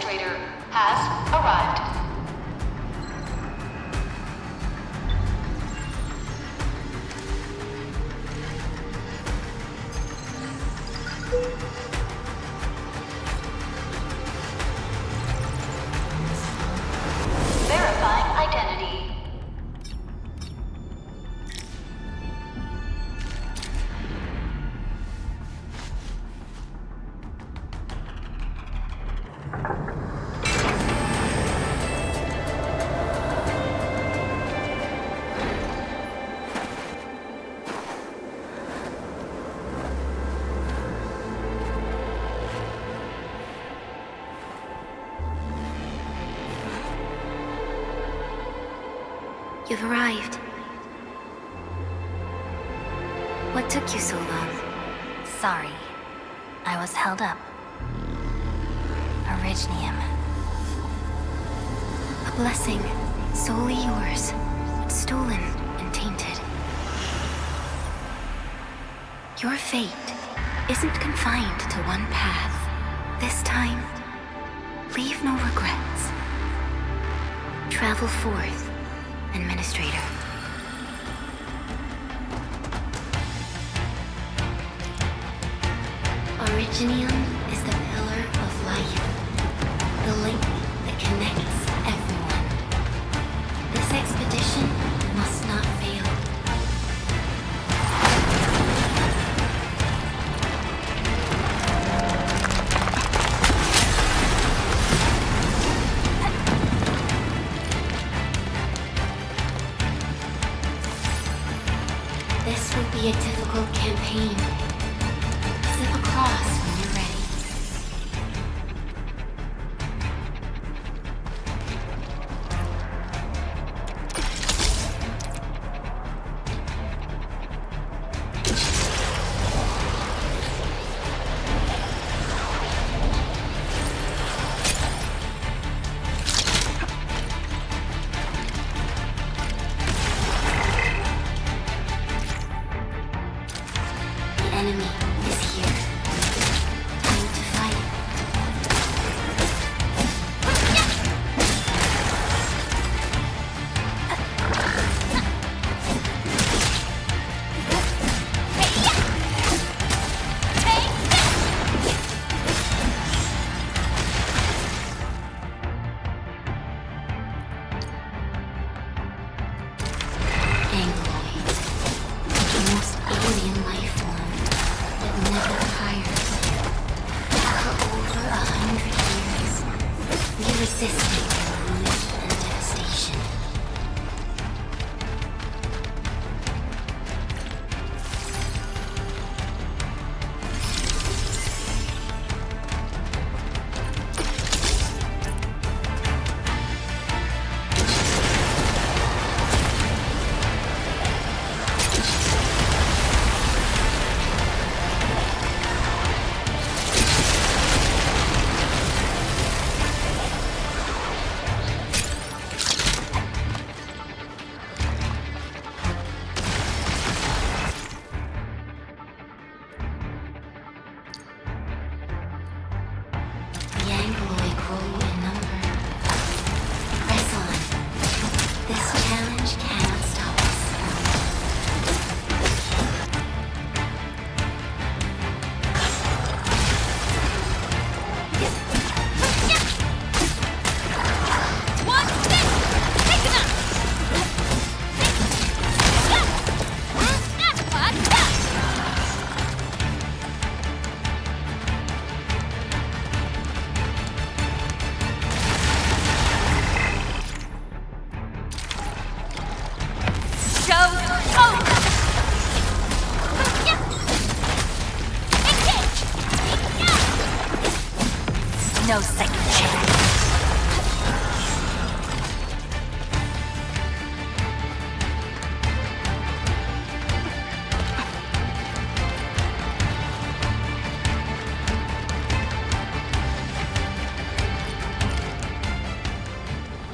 administrator has arrived. Verifying identity. You've arrived. What took you so long? Sorry. I was held up. Originium. A blessing, solely yours, but stolen and tainted. Your fate isn't confined to one path. This time, leave no regrets. Travel forth, Administrator. Originium is the pillar of life, the link that connects everyone. This expedition must not fail. This will be a difficult campaign. Step across when you're ready. The enemy is here. Time to fight. Angloid, the most alien life form that never tires. For over 100 years, we resisted their ruin and devastation. The Angloid grow in number. Press on. This challenge cannot stop us. No second chance.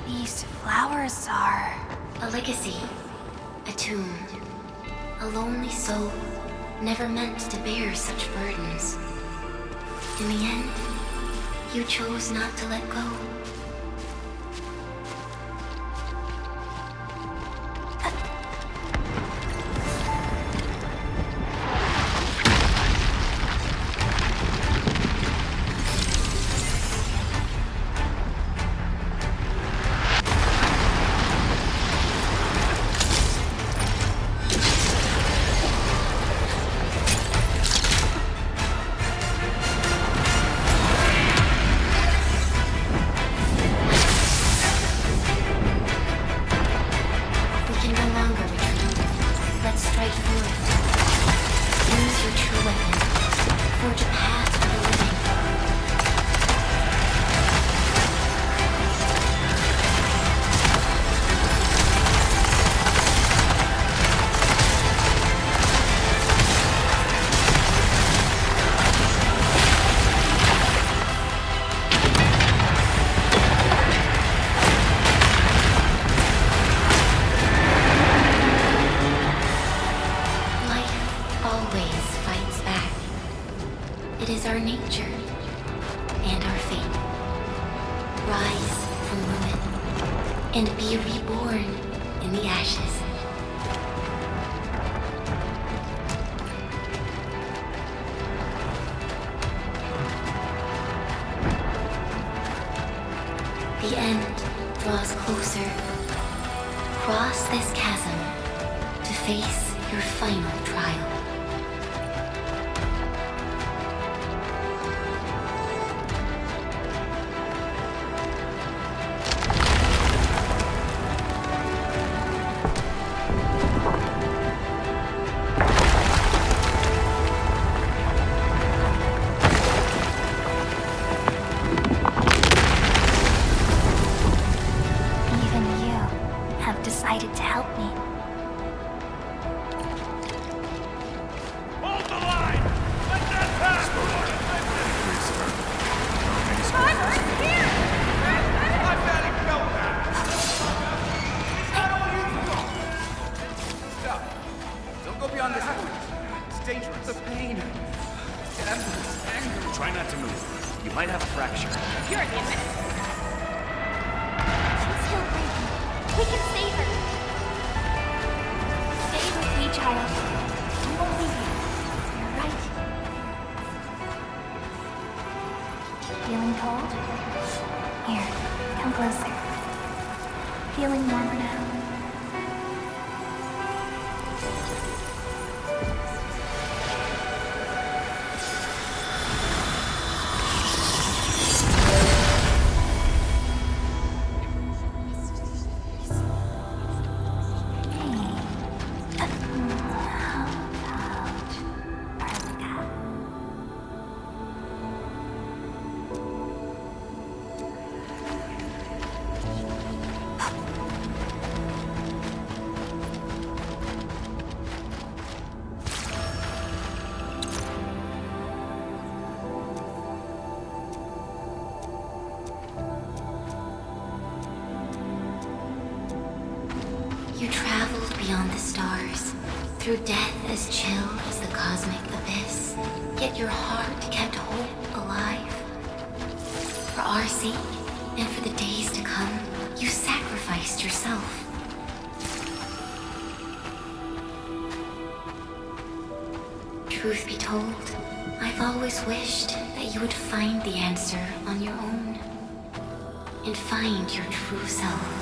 These flowers are... A legacy. A tomb. A lonely soul, never meant to bear such burdens. In the end, You chose not to let go. Our nature and our fate. Rise from ruin and be reborn in the ashes. The end draws closer. Cross this chasm to face your final trial. Decided to help me. Hold the line! Let that pass! Here! I've got to go now! Is that all you do? Stop. Don't go beyond this point. It's dangerous. The pain. Endless anger. Try not to move. You might have a fracture. You're the admin. She's still breathing. We can save her. Stay with me, child. We won't leave you. You're right. Feeling cold? Here, come closer. Feeling warmer now? You traveled beyond the stars, through death as chill as the cosmic abyss, yet your heart kept hope alive. For our sake, and for the days to come, you sacrificed yourself. Truth be told, I've always wished that you would find the answer on your own, and find your true self.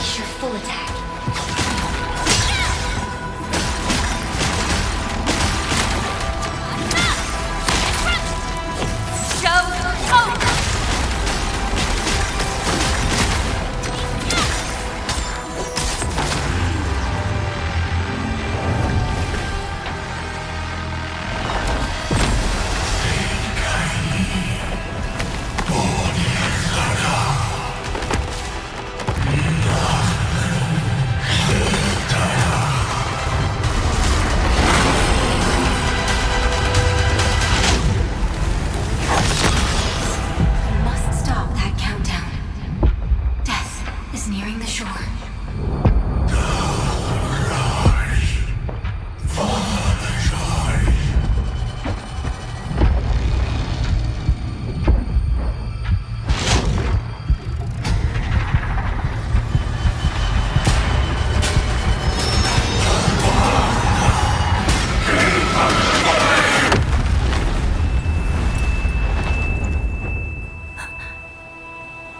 Unleash your full attack.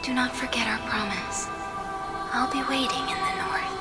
Do not forget our promise. I'll be waiting in the north.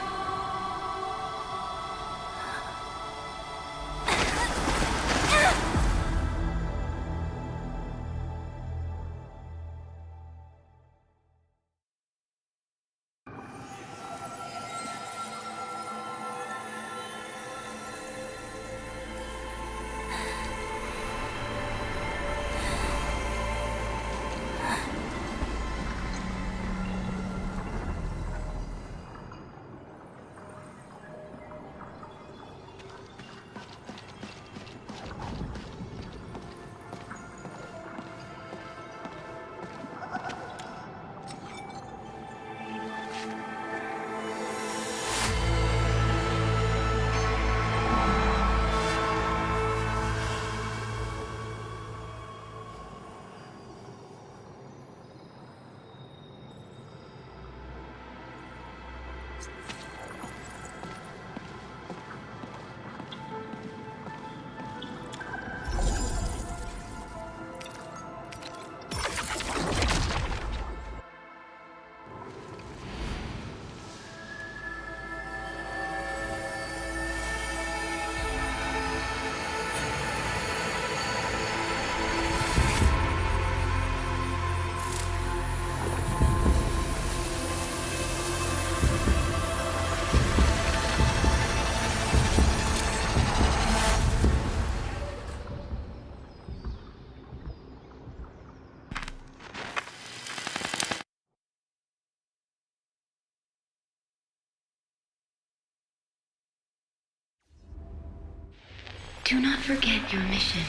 Do not forget your mission.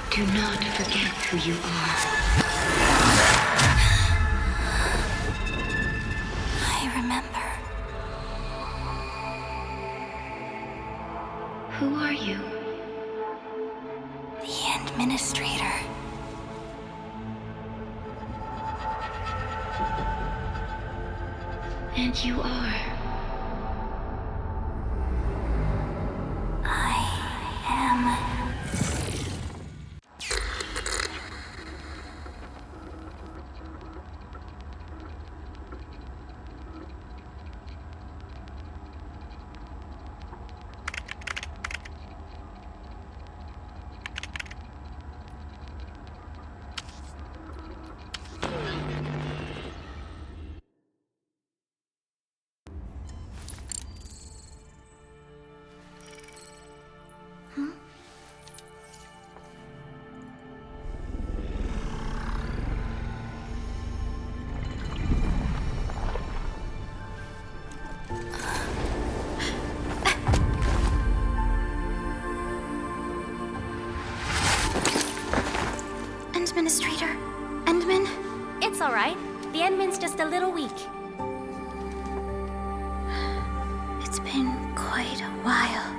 Do not forget who you are. I remember. Who are you? The Administrator. And you are? Administrator, Endman? It's alright. The Endman's just a little weak. It's been quite a while.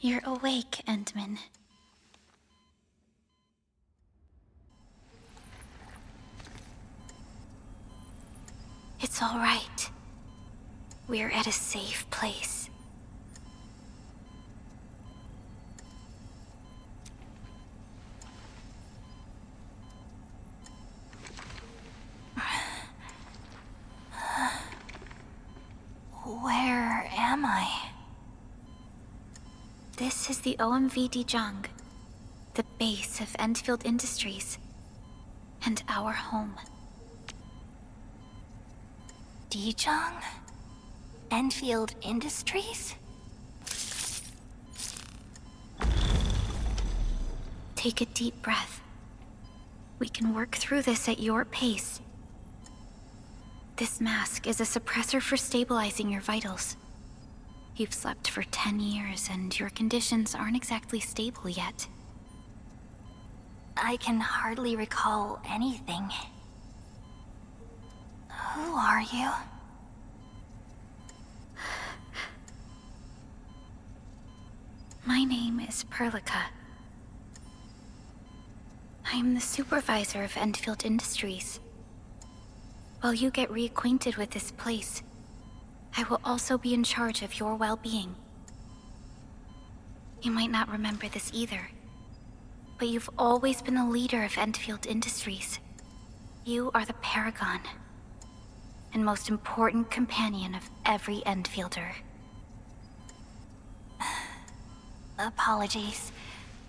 You're awake, Endman. It's all right. We're at a safe place. Where am I? This is the OMV Dijong, the base of Endfield Industries, and our home. Dijong? Enfield Industries? Take a deep breath. We can work through this at your pace. This mask is a suppressor for stabilizing your vitals. You've slept for 10 years, and your conditions aren't exactly stable yet. I can hardly recall anything. Who are you? My name is Perlica. I am the supervisor of Endfield Industries. While you get reacquainted with this place, I will also be in charge of your well-being. You might not remember this either, but you've always been the leader of Endfield Industries. You are the paragon, and most important companion of every Endfielder. Apologies.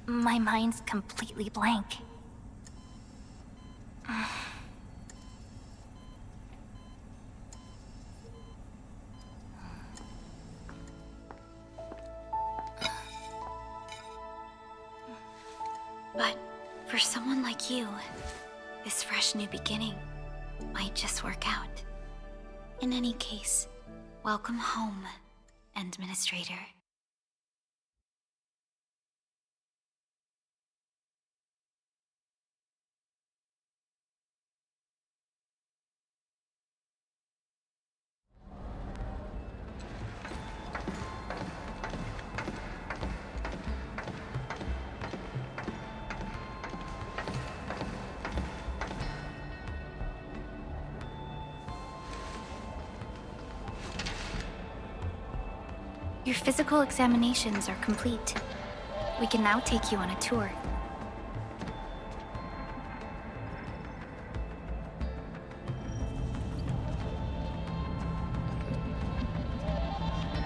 My mind's completely blank. But for someone like you, this fresh new beginning might just work out. In any case, welcome home, Administrator. Your physical examinations are complete. We can now take you on a tour.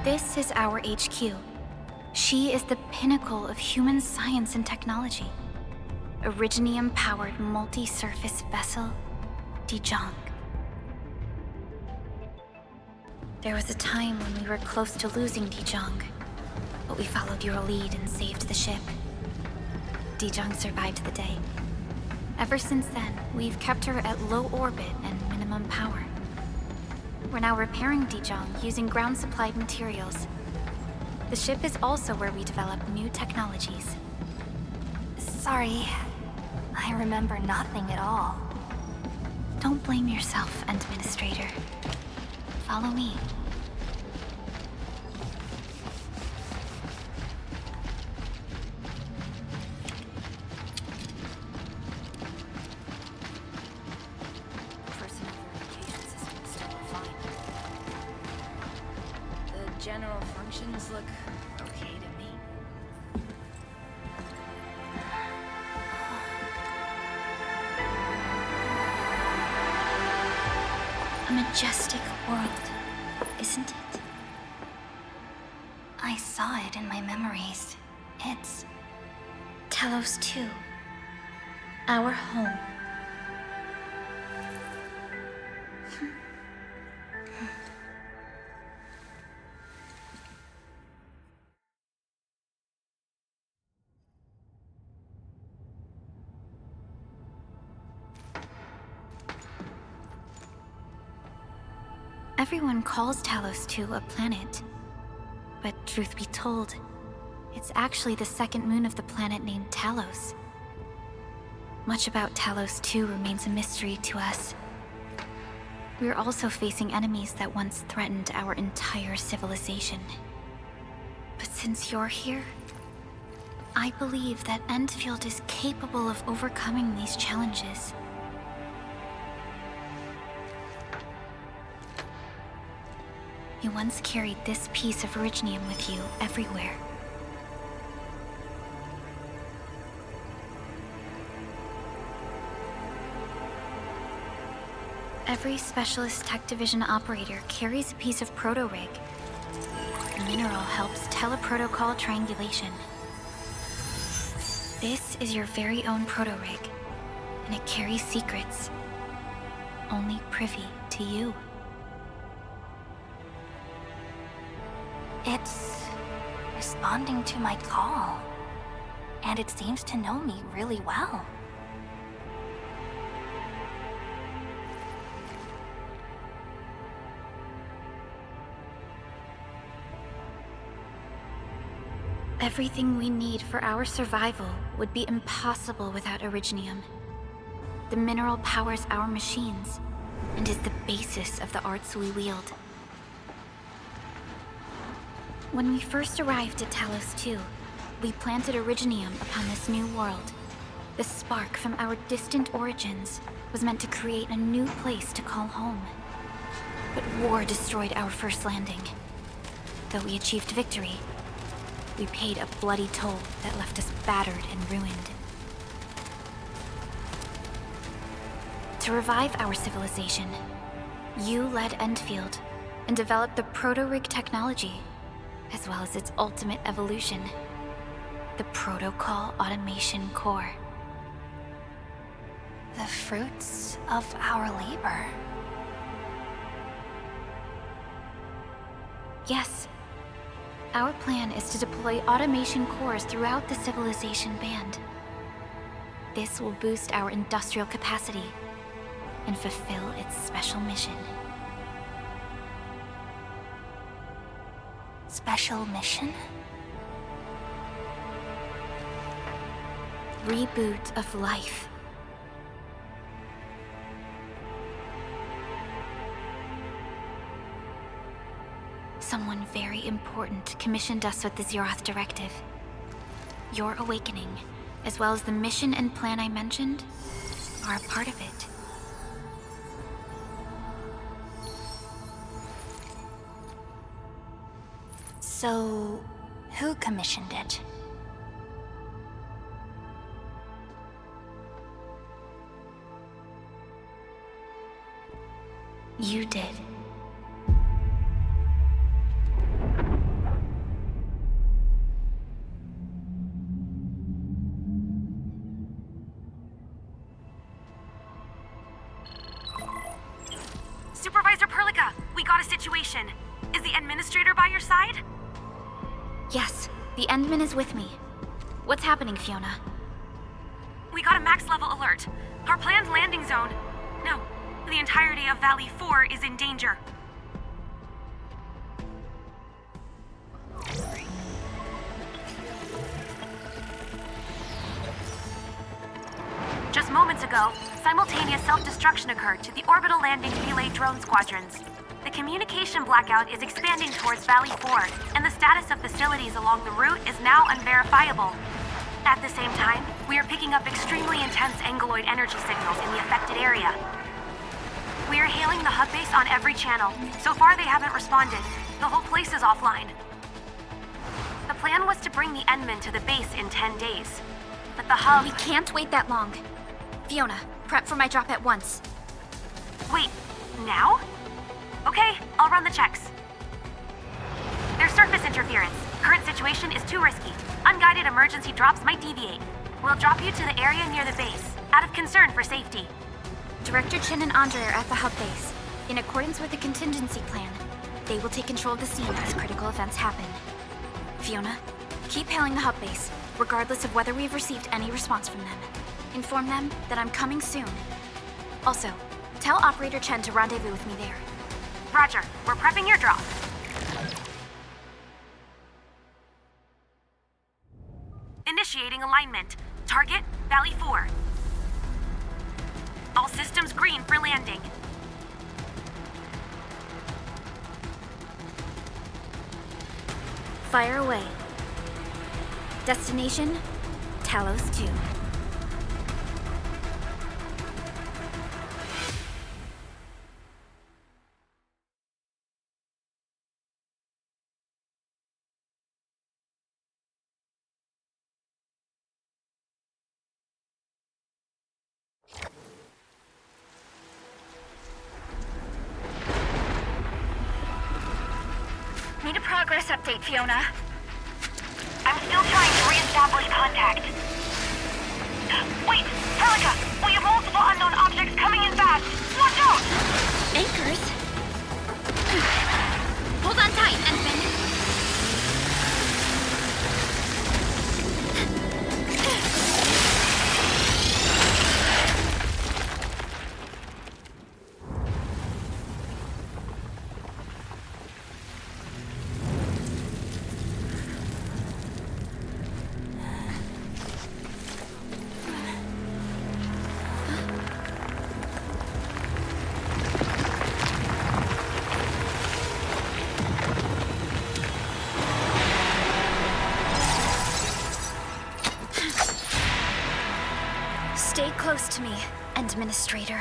This is our HQ. She is the pinnacle of human science and technology. Originium-powered multi-surface vessel, Dijong. There was a time when we were close to losing Dijong, but we followed your lead and saved the ship. Dijong survived the day. Ever since then, we've kept her at low orbit and minimum power. We're now repairing Dijong using ground-supplied materials. The ship is also where we develop new technologies. Sorry. I remember nothing at all. Don't blame yourself, Administrator. Follow me. Personal verification system's still offline. The general functions look okay to me. A majestic world, isn't it? I saw it in my memories. It's... Talos 2. Our home. Everyone calls Talos 2 a planet. But truth be told, it's actually the second moon of the planet named Talos. Much about Talos 2 remains a mystery to us. We're also facing enemies that once threatened our entire civilization. But since you're here, I believe that Endfield is capable of overcoming these challenges. You once carried this piece of Originium with you everywhere. Every Specialist Tech Division operator carries a piece of proto-rig. The mineral helps teleprotocol triangulation. This is your very own proto-rig, and it carries secrets only privy to you. It's responding to my call, and it seems to know me really well. Everything we need for our survival would be impossible without Originium. The mineral powers our machines, and is the basis of the arts we wield. When we first arrived at Talos 2, we planted Originium upon this new world. The spark from our distant origins was meant to create a new place to call home. But war destroyed our first landing. Though we achieved victory, we paid a bloody toll that left us battered and ruined. To revive our civilization, you led Endfield and developed the proto-rig technology, as well as its ultimate evolution, the Protocol Automation Core. The fruits of our labor. Yes. Our plan is to deploy automation cores throughout the civilization band. This will boost our industrial capacity and fulfill its special mission. Special mission? Reboot of life. Someone very important commissioned us with the Zeroth Directive. Your awakening, as well as the mission and plan I mentioned, are a part of it. So, who commissioned it? You did. Supervisor Perlica, we got a situation. Is the administrator by your side? Yes, the Endman is with me. What's happening, Fiona? We got a max level alert. Our planned landing zone... No, the entirety of Valley 4 is in danger. Just moments ago, simultaneous self-destruction occurred to the orbital landing relay drone squadrons. The communication blackout is expanding towards Valley 4, and the status of facilities along the route is now unverifiable. At the same time, we are picking up extremely intense angeloid energy signals in the affected area. We are hailing the hub base on every channel. So far, they haven't responded. The whole place is offline. The plan was to bring the Endman to the base in 10 days. But the hub... We can't wait that long. Fiona, prep for my drop at once. Wait, now? Okay, I'll run the checks. There's surface interference. Current situation is too risky. Unguided emergency drops might deviate. We'll drop you to the area near the base, out of concern for safety. Director Chen and Andre are at the hub base. In accordance with the contingency plan, they will take control of the scene as critical events happen. Fiona, keep hailing the hub base, regardless of whether we've received any response from them. Inform them that I'm coming soon. Also, tell Operator Chen to rendezvous with me there. Roger, we're prepping your drop. Initiating alignment. Target, Valley 4. All systems green for landing. Fire away. Destination? Talos 2. Need a progress update, Fiona. I'm still trying to re-establish contact. Wait! Helica! We have multiple unknown objects coming in fast! Watch out! Anchors? Hold on tight, Endman. Stay close to me, Administrator.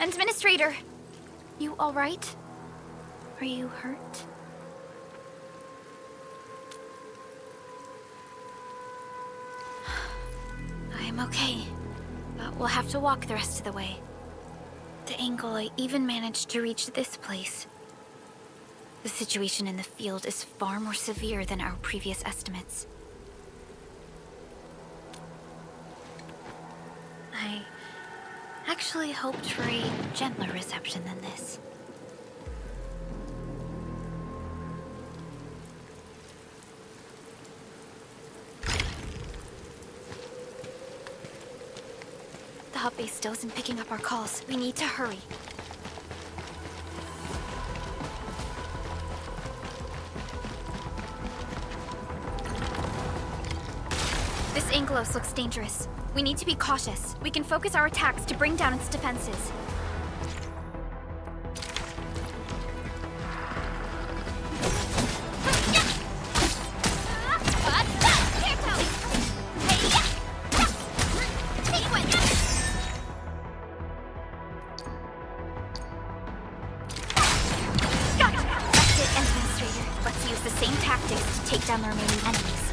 Administrator, you all right? Are you hurt? I'm okay, but we'll have to walk the rest of the way. The angle I even managed to reach this place. The situation in the field is far more severe than our previous estimates. I actually hoped for a gentler reception than this. The hub base still isn't picking up our calls. We need to hurry. This Angelos looks dangerous. We need to be cautious. We can focus our attacks to bring down its defenses. That's it, Administrator. Let's use the same tactics to take down the remaining enemies.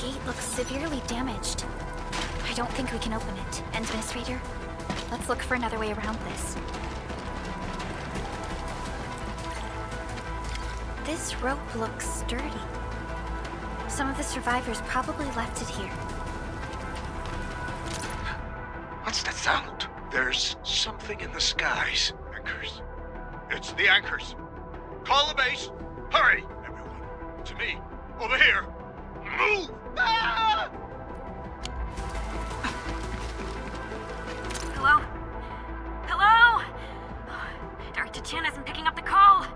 The gate looks severely damaged. I don't think we can open it. Administrator, let's look for another way around this. This rope looks sturdy. Some of the survivors probably left it here. What's that sound? There's something in the skies. Anchors. It's the anchors. Call the base. Hurry, everyone. To me. Over here. Move! Ah! Hello? Hello? Dr. Chen isn't picking up the call.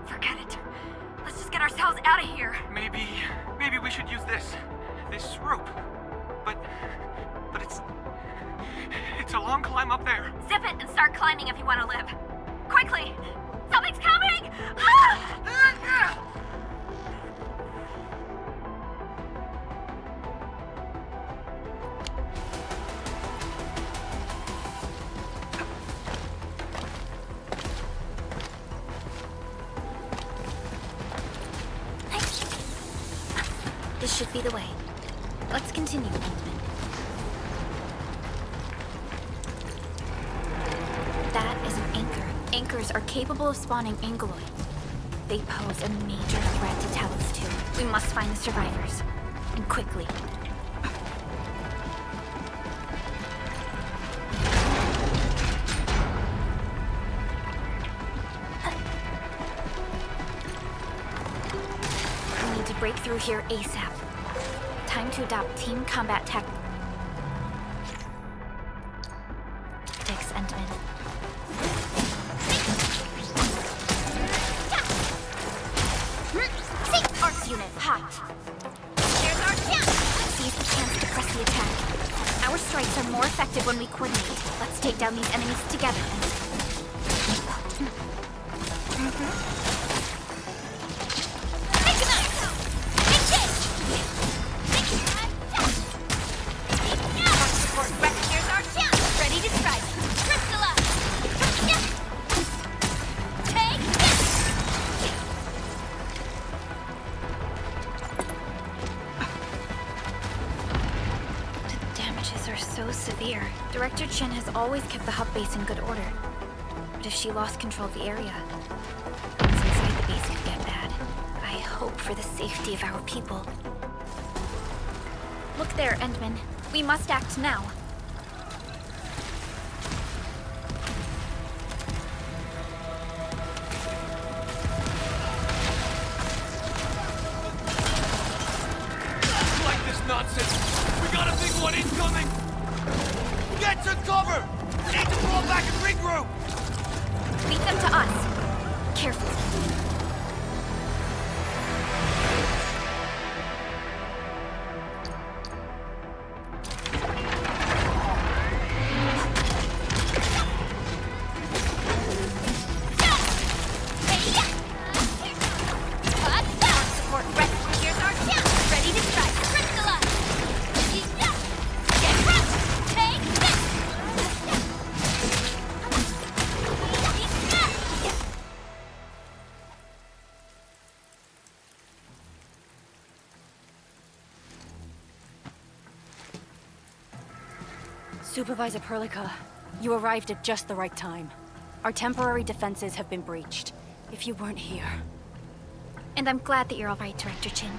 Forget it. Let's just get ourselves out of here. Maybe we should use this rope. But it's a long climb up there. Zip it and start climbing if you want to live. Quickly! Something's coming! Ah! This should be the way. Let's continue, Endman. That is an anchor. survivors are capable of spawning Angoloi. They pose a major threat to Talos too. We must find the survivors. And quickly. We need to break through here ASAP. Time to adopt team combat tactics, Endman. Arcs unit, hot. Here's our chance! Seize the chance to press the attack. Our strikes are more effective when we coordinate. Let's take down these enemies together. Director Chen has always kept the hub base in good order. But if she lost control of the area, things inside the base could get bad. I hope for the safety of our people. Look there, Endman. We must act now. Like this nonsense! We got a big one incoming! Get to cover! We need to fall back and regroup! Lead them to us. Carefully. Supervisor Perlica, you arrived at just the right time. Our temporary defenses have been breached. If you weren't here... And I'm glad that you're all right, Director Chin.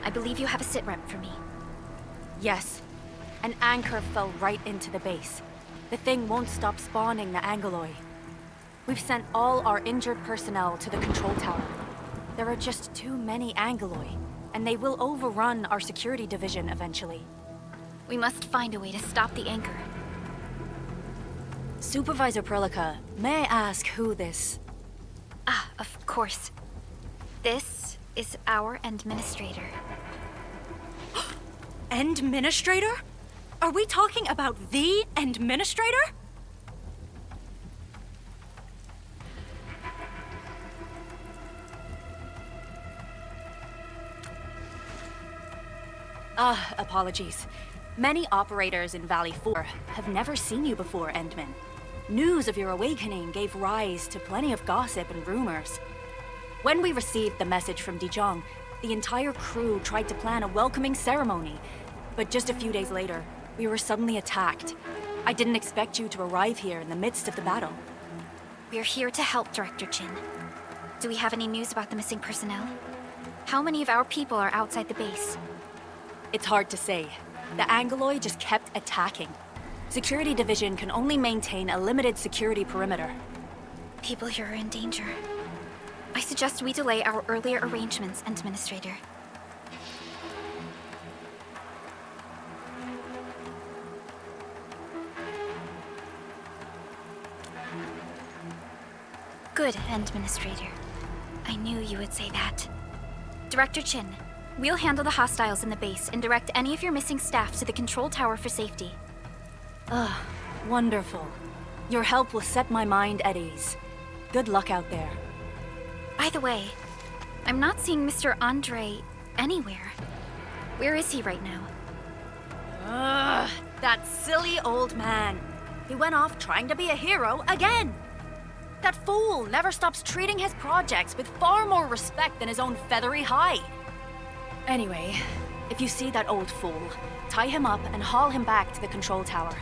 I believe you have a sitrep for me. Yes. An anchor fell right into the base. The thing won't stop spawning the Angoloi. We've sent all our injured personnel to the control tower. There are just too many Angoloi, and they will overrun our security division eventually. We must find a way to stop the anchor. Supervisor Perlica, may I ask who this... Ah, of course. This is our administrator. Administrator? Are we talking about the administrator? Apologies. Many operators in Valley 4 have never seen you before, Endman. News of your awakening gave rise to plenty of gossip and rumors. When we received the message from Dijon, the entire crew tried to plan a welcoming ceremony, but just a few days later, we were suddenly attacked. I didn't expect you to arrive here in the midst of the battle. We're here to help, Director Chin. Do we have any news about the missing personnel? How many of our people are outside the base? It's hard to say. The Angoloi just kept attacking. Security Division can only maintain a limited security perimeter. People here are in danger. I suggest we delay our earlier arrangements, Administrator. Good, Administrator. I knew you would say that. Director Chin, we'll handle the hostiles in the base and direct any of your missing staff to the control tower for safety. Wonderful. Your help will set my mind at ease. Good luck out there. By the way, I'm not seeing Mr. Andre anywhere. Where is he right now? That silly old man. He went off trying to be a hero again. That fool never stops treating his projects with far more respect than his own feathery hide. Anyway, if you see that old fool, tie him up and haul him back to the control tower.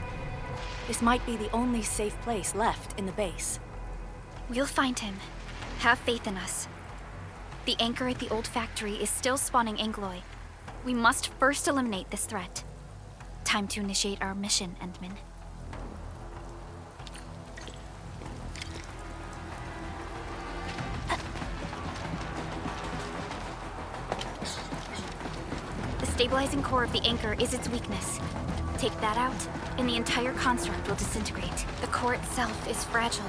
This might be the only safe place left in the base. We'll find him. Have faith in us. The anchor at the old factory is still spawning Angloi. We must first eliminate this threat. Time to initiate our mission, Endman. The stabilizing core of the anchor is its weakness. Take that out, and the entire construct will disintegrate. The core itself is fragile,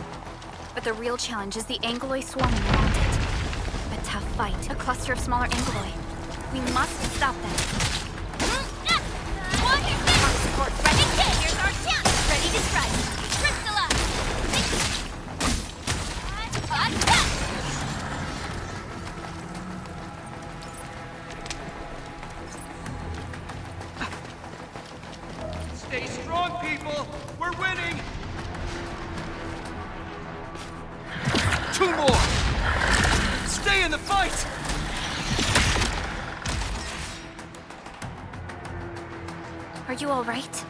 but the real challenge is the Angloi swarming around it. A tough fight, a cluster of smaller Angloi. We must stop them. Our support ready. Here's our chance. Ready to strike. Crystallize. Stay strong, people! We're winning! 2 more! Stay in the fight! Are you all right?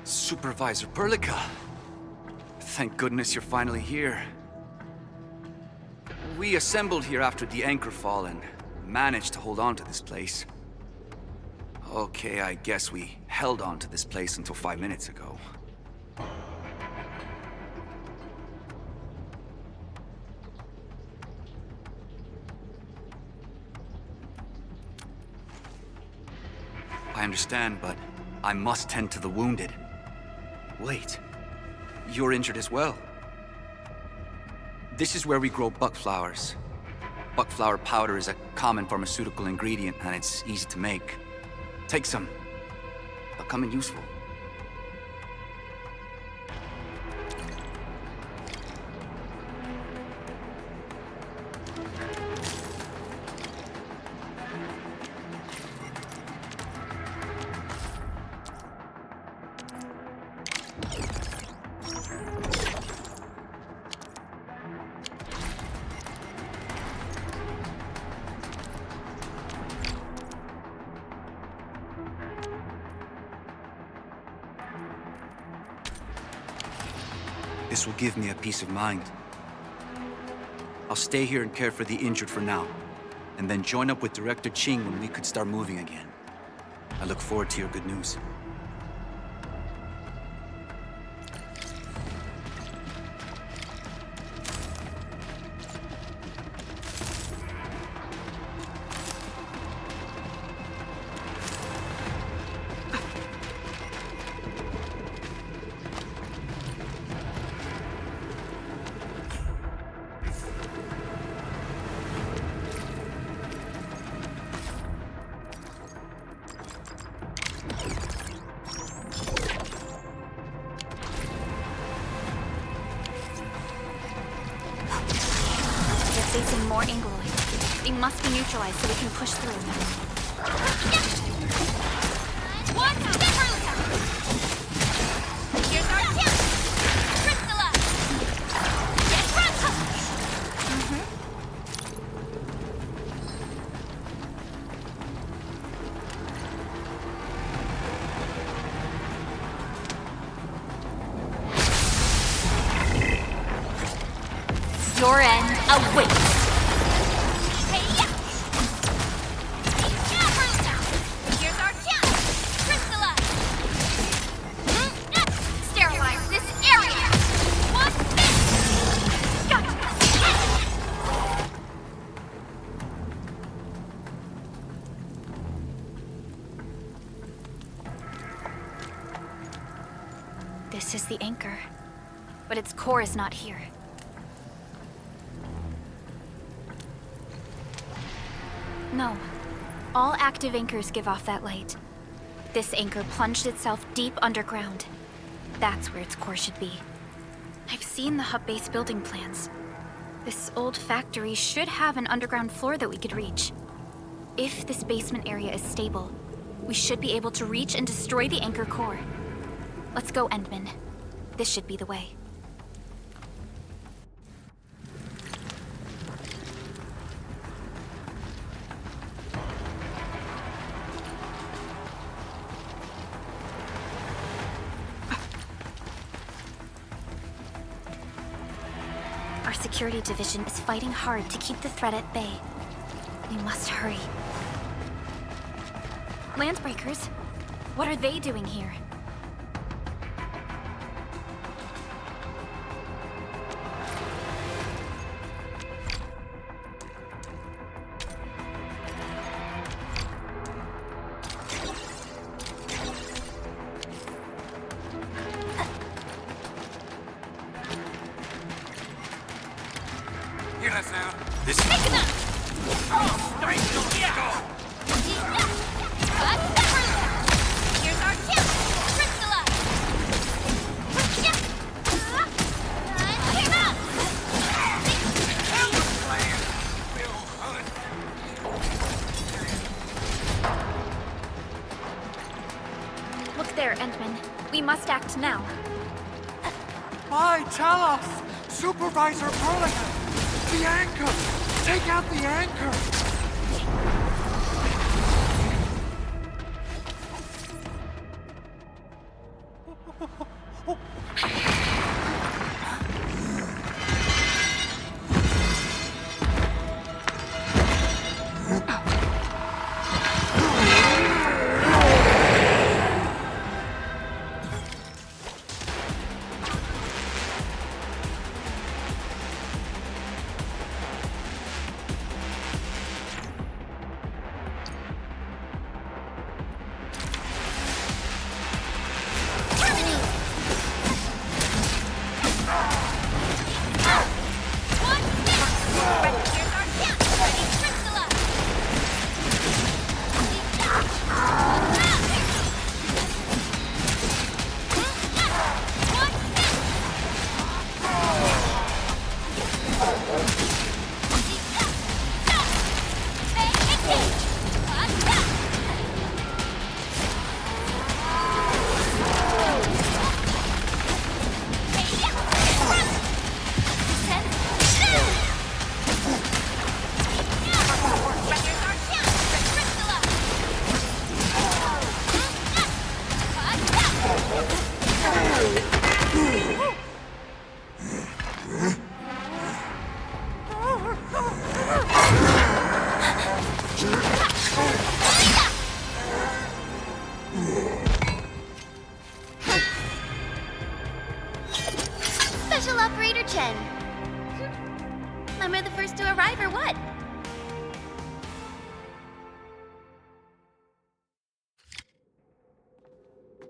Supervisor Perlica. Thank goodness you're finally here. We assembled here after the anchor fall and managed to hold on to this place. Okay, I guess we held on to this place until 5 minutes ago. I understand, but I must tend to the wounded. Wait, you're injured as well. This is where we grow buckflowers. Buckflower powder is a common pharmaceutical ingredient, and it's easy to make. Take some. They'll come in useful. This will give me a peace of mind. I'll stay here and care for the injured for now, and then join up with Director Ching when we could start moving again. I look forward to your good news. Facing more Angloi. They must be neutralized so we can push through. Here's our chance! Crystallize! Get front! Your end awaits. Here's our chance! Crystallize! Sterilize this area! One hit! Gotcha! This is the anchor, but its core is not here. No. All active anchors give off that light. This anchor plunged itself deep underground. That's where its core should be. I've seen the hub base building plans. This old factory should have an underground floor that we could reach. If this basement area is stable, we should be able to reach and destroy the anchor core. Let's go, Endman. This should be the way. Our security division is fighting hard to keep the threat at bay. We must hurry. Landbreakers? What are they doing here? Hear that sound? This Here's our kill! Crystallize! Look there, Endman. We must act now. Why, tell us! Supervisor Burlington! The anchor! Take out the anchor! Special Operator Chen. Am I the first to arrive or what?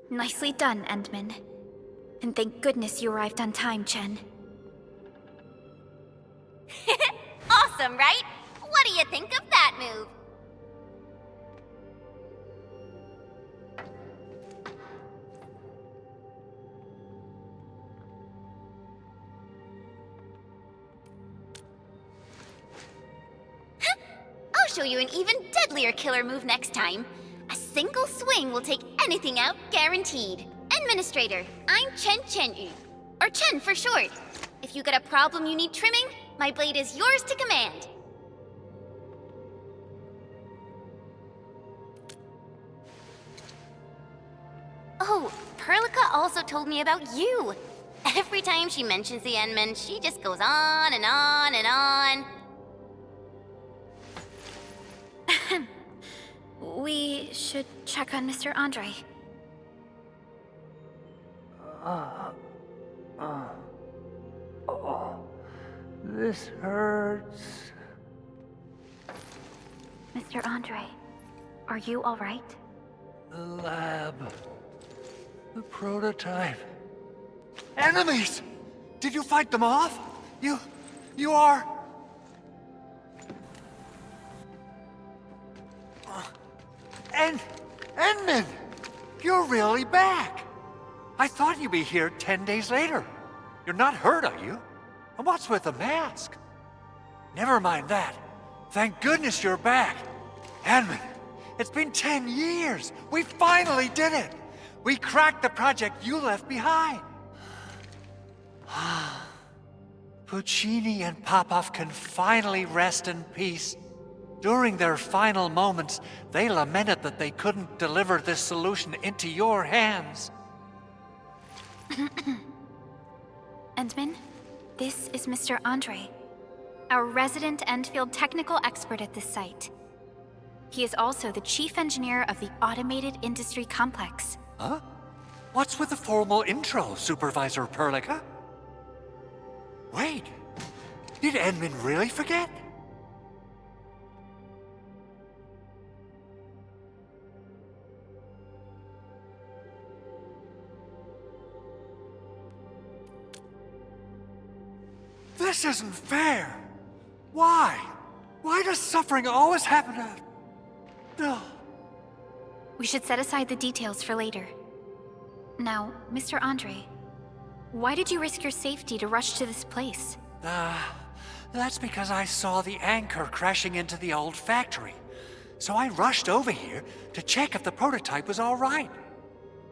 Nicely done, Endman. And thank goodness you arrived on time, Chen. Awesome, right? What do you think of that move? I'll show you an even deadlier killer move next time. A single swing will take anything out, guaranteed. Administrator, I'm Chen Chen-yu, or Chen for short. If you got a problem you need trimming, my blade is yours to command. Oh, Perlica also told me about you. Every time she mentions the Endman, she just goes on and on and on. We should check on Mr. Andre. This hurts. Mr. Andre, are you all right? The lab. The prototype. Enemies! Did you fight them off? You are... Endman! You're really back! I thought you'd be here 10 days later. You're not hurt, are you? And what's with the mask? Never mind that. Thank goodness you're back. Endman, it's been 10 years. We finally did it. We cracked the project you left behind. Puccini and Popov can finally rest in peace. During their final moments, they lamented that they couldn't deliver this solution into your hands. Endman, This is Mr. Andre, our resident Endfield technical expert at this site. He is also the chief engineer of the Automated Industry Complex. Huh? What's with the formal intro, Supervisor Perlica? Wait, did Edmund really forget? This isn't fair. Why? Why does suffering always happen to... Ugh. We should set aside the details for later. Now, Mr. Andre, why did you risk your safety to rush to this place? That's because I saw the anchor crashing into the old factory. So I rushed over here to check if the prototype was all right.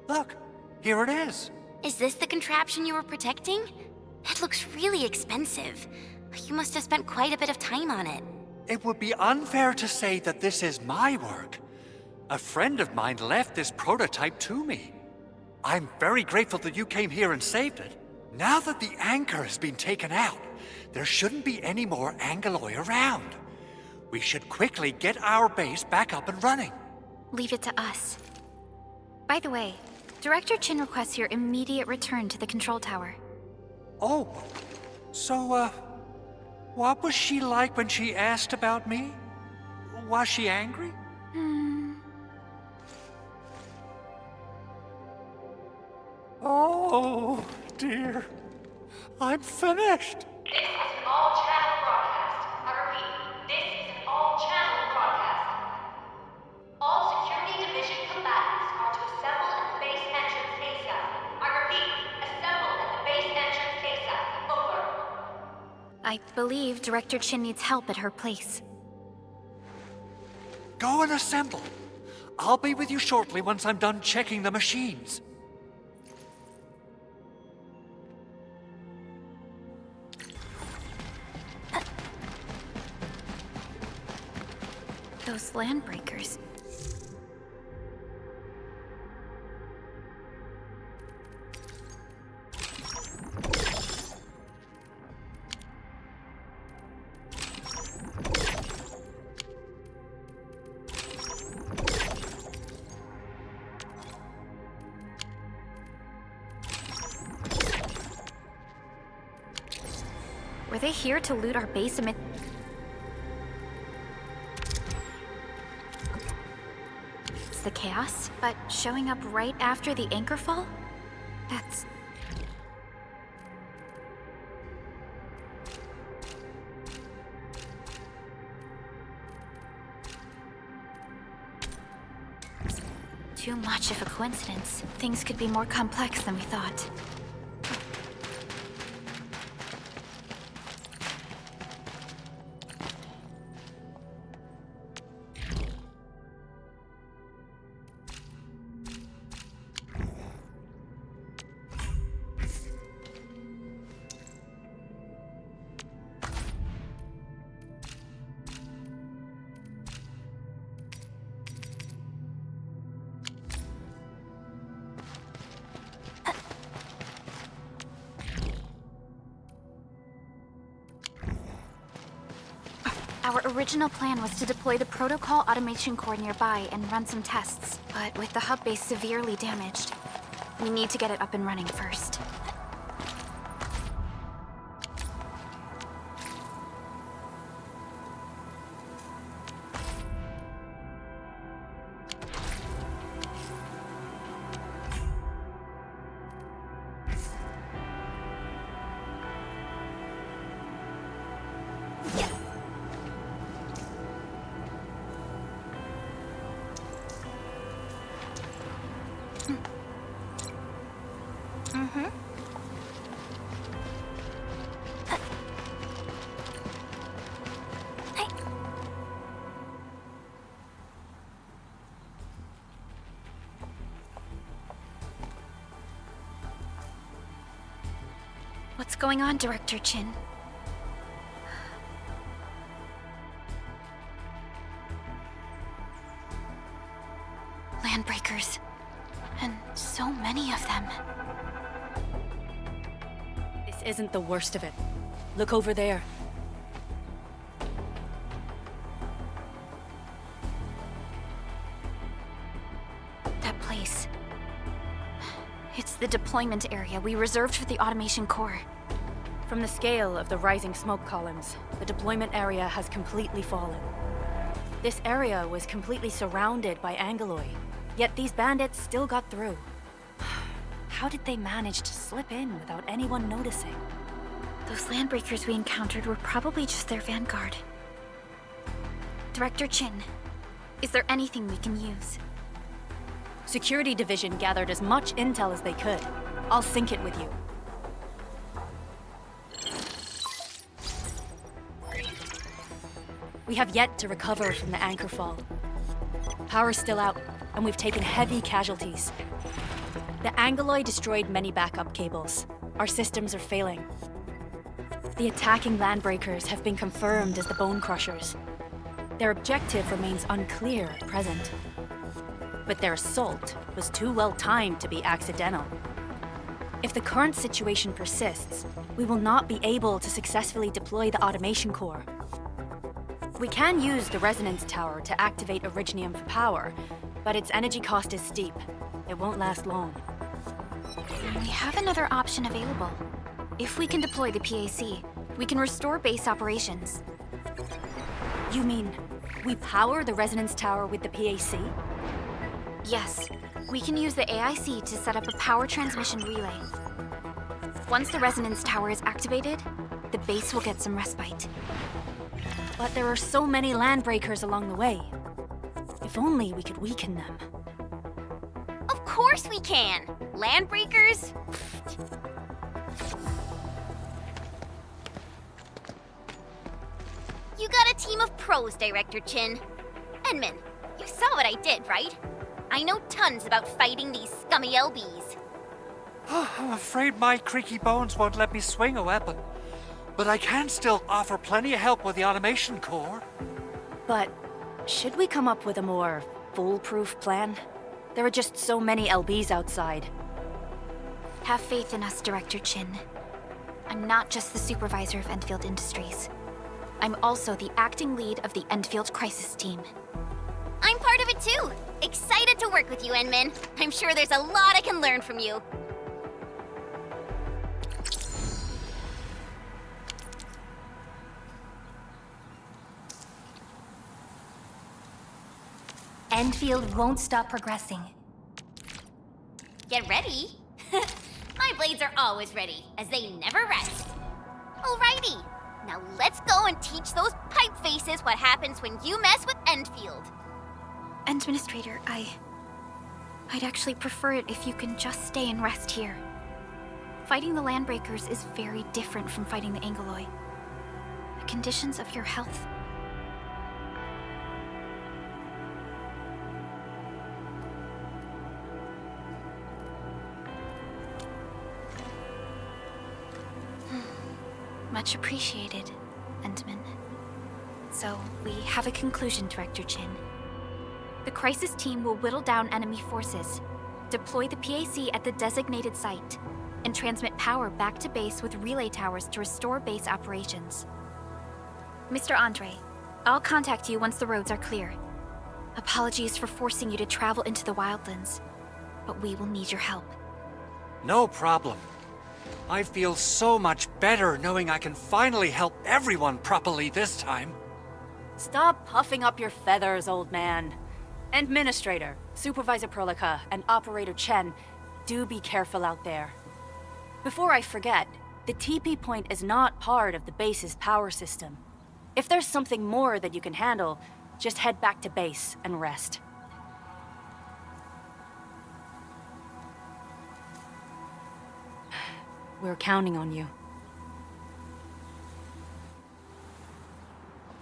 Look, here it is. Is this the contraption you were protecting? It looks really expensive. You must have spent quite a bit of time on it. It would be unfair to say that this is my work. A friend of mine left this prototype to me. I'm very grateful that you came here and saved it. Now that the anchor has been taken out, there shouldn't be any more Angeloi around. We should quickly get our base back up and running. Leave it to us. By the way, Director Chin requests your immediate return to the control tower. Oh, so, what was she like when she asked about me? Was she angry? Oh, dear. I'm finished. This is an all-channel broadcast. I repeat, this is an all-channel broadcast. All Security Division combatants are to assemble at the base entrance ASAP. I repeat, assemble at the base entrance ASAP. Over. I believe Director Chin needs help at her place. Go and assemble. I'll be with you shortly once I'm done checking the machines. Those landbreakers. Were they here to loot our base amid... It's the chaos, but showing up right after the anchor fall? That's... too much of a coincidence. Things could be more complex than we thought. Our original plan was to deploy the protocol automation core nearby and run some tests, but with the hub base severely damaged, we need to get it up and running first. What's going on, Director Chin? Landbreakers. And so many of them. This isn't the worst of it. Look over there. That place. It's the deployment area we reserved for the automation core. From the scale of the rising smoke columns, the deployment area has completely fallen. This area was completely surrounded by Angoloi, yet these bandits still got through. How did they manage to slip in without anyone noticing? Those landbreakers we encountered were probably just their vanguard. Director Chin, is there anything we can use? Security Division gathered as much intel as they could. I'll sync it with you. We have yet to recover from the anchor fall. Power's still out, and we've taken heavy casualties. The Angoloi destroyed many backup cables. Our systems are failing. The attacking landbreakers have been confirmed as the Bone Crushers. Their objective remains unclear at present. But their assault was too well timed to be accidental. If the current situation persists, we will not be able to successfully deploy the automation core. We can use the resonance tower to activate Originium for power, but its energy cost is steep. It won't last long. We have another option available. If we can deploy the PAC, we can restore base operations. You mean we power the resonance tower with the PAC? Yes, we can use the AIC to set up a power transmission relay. Once the resonance tower is activated, the base will get some respite. But there are so many landbreakers along the way. If only we could weaken them. Of course we can! Landbreakers? You got a team of pros, Director Chin. Edmund, you saw what I did, right? I know tons about fighting these scummy LBs. I'm afraid my creaky bones won't let me swing a weapon. But I can still offer plenty of help with the automation core. But should we come up with a more foolproof plan? There are just so many LBs outside. Have faith in us, Director Chin. I'm not just the supervisor of Endfield Industries. I'm also the acting lead of the Endfield Crisis Team. I'm part of it too. Excited to work with you, Enmin. I'm sure there's a lot I can learn from you. Endfield won't stop progressing. Get ready. My blades are always ready, as they never rest. Alrighty. Now let's go and teach those pipe faces what happens when you mess with Endfield. Administrator, I'd actually prefer it if you can just stay and rest here. Fighting the Landbreakers is very different from fighting the Angoloi. The conditions of your health. Much appreciated, Endman. So, we have a conclusion, Director Chin. The Crisis Team will whittle down enemy forces, deploy the PAC at the designated site, and transmit power back to base with relay towers to restore base operations. Mr. Andre, I'll contact you once the roads are clear. Apologies for forcing you to travel into the wildlands, but we will need your help. No problem. I feel so much better knowing I can finally help everyone properly this time. Stop puffing up your feathers, old man. Administrator, Supervisor Prolica, and Operator Chen, do be careful out there. Before I forget, the TP point is not part of the base's power system. If there's something more that you can handle, just head back to base and rest. We're counting on you.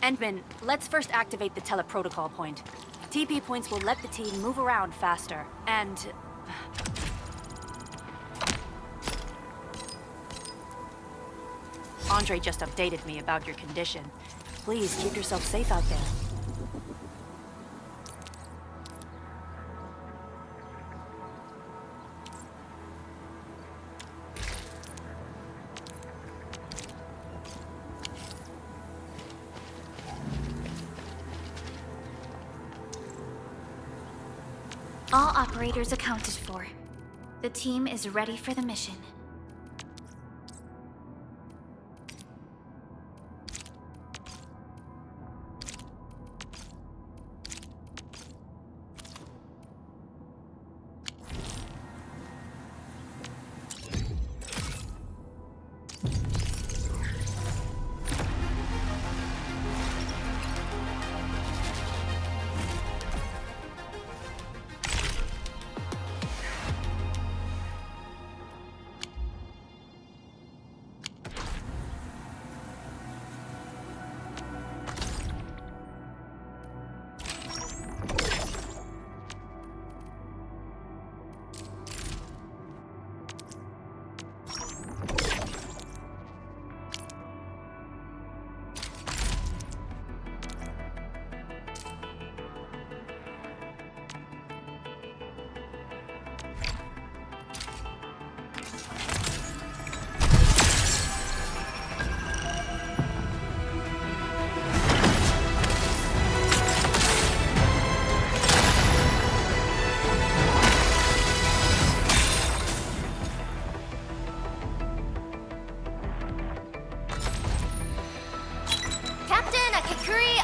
Endman, let's first activate the teleprotocol point. TP points will let the team move around faster, and... Andre just updated me about your condition. Please keep yourself safe out there. All operators accounted for. The team is ready for the mission.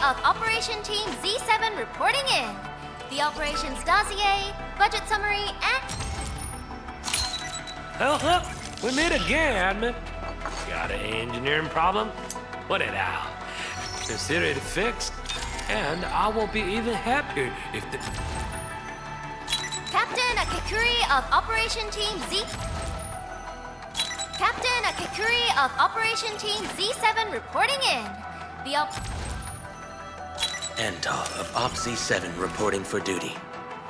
Of Operation Team Z7 reporting in. The operations dossier, budget summary, and... Well, we meet again, Admin. Got an engineering problem? Put it out. Consider it fixed, and I will be even happier if the... Captain Akakuri of Operation Team Z... Captain Akakuri of Operation Team Z7 reporting in. The Antal of Op Z7 reporting for duty.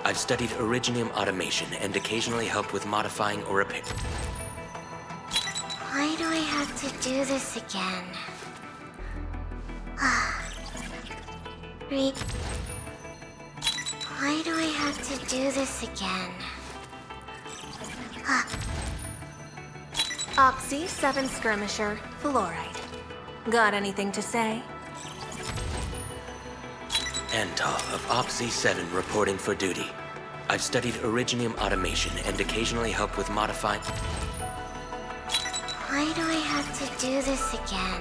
I've studied Originium automation and occasionally helped with modifying or repair. Why do I have to do this again? Reed. Why do I have to do this again? Op Z7 skirmisher, fluoride. Got anything to say? Antal of Op Z7 reporting for duty. I've studied Originium automation and occasionally helped with modifying... Why do I have to do this again?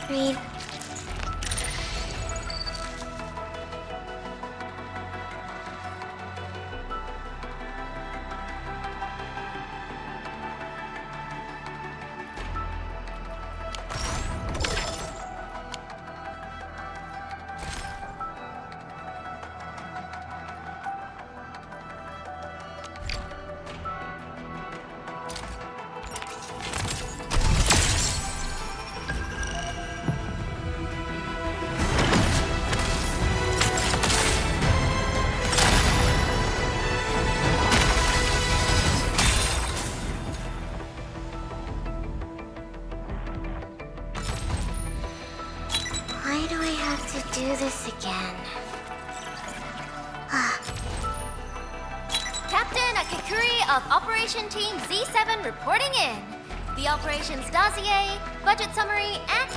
Reed. Why do I have to do this again? Captain Akakuri of Operation Team Z7 reporting in. The operations dossier, budget summary, and...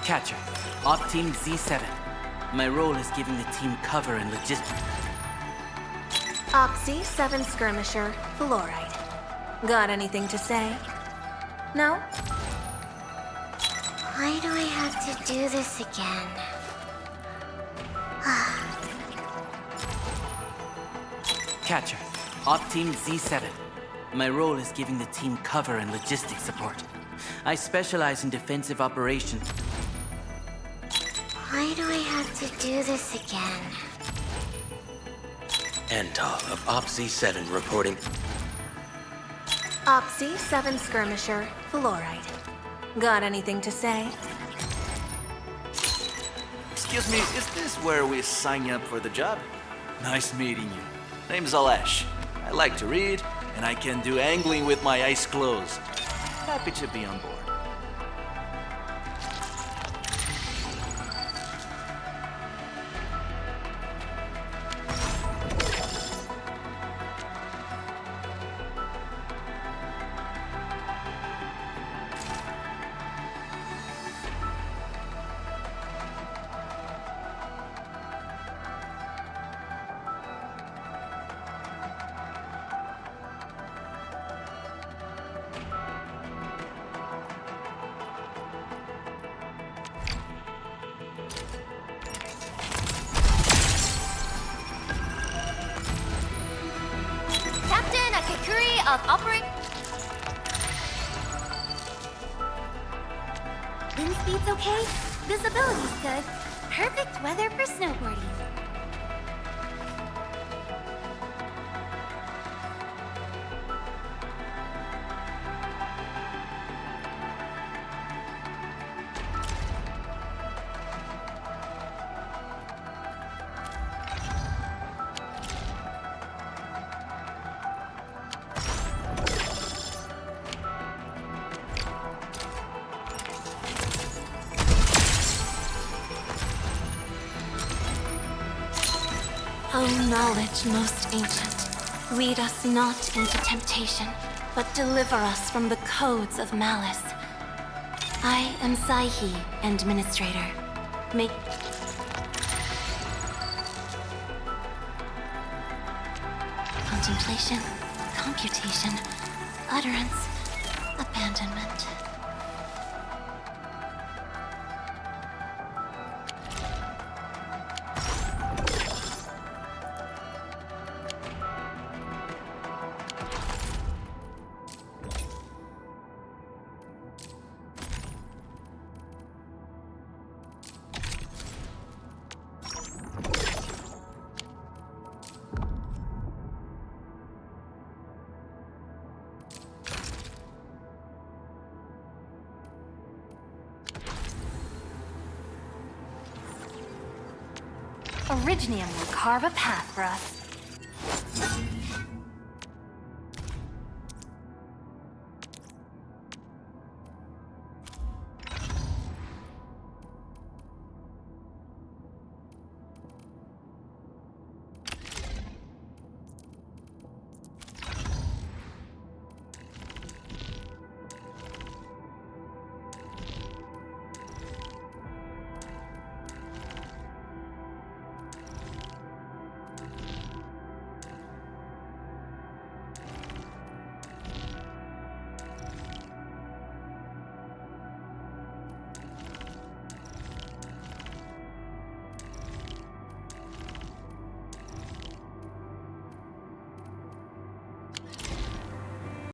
Catcher, Op Team Z7. My role is giving the team cover and logistics. Op Z7 skirmisher, fluoride. Got anything to say? No? Why do I have to do this again? Catcher, Op Team Z7. My role is giving the team cover and logistics support. I specialize in defensive operations. Why do I have to do this again? Antal of Op Z7 reporting... Op Z7 skirmisher, fluoride. Got anything to say? Excuse me, is this where we sign up for the job? Nice meeting you. Name's Alesh. I like to read, and I can do angling with my eyes closed. Happy to be on board. of operate. Wind speed's okay. Visibility's good. Perfect weather for snowboarding. O knowledge most ancient, lead us not into temptation, but deliver us from the codes of malice. I am Saihi, Administrator. Make... Contemplation, computation, utterance, abandonment. Originium will carve a path for us.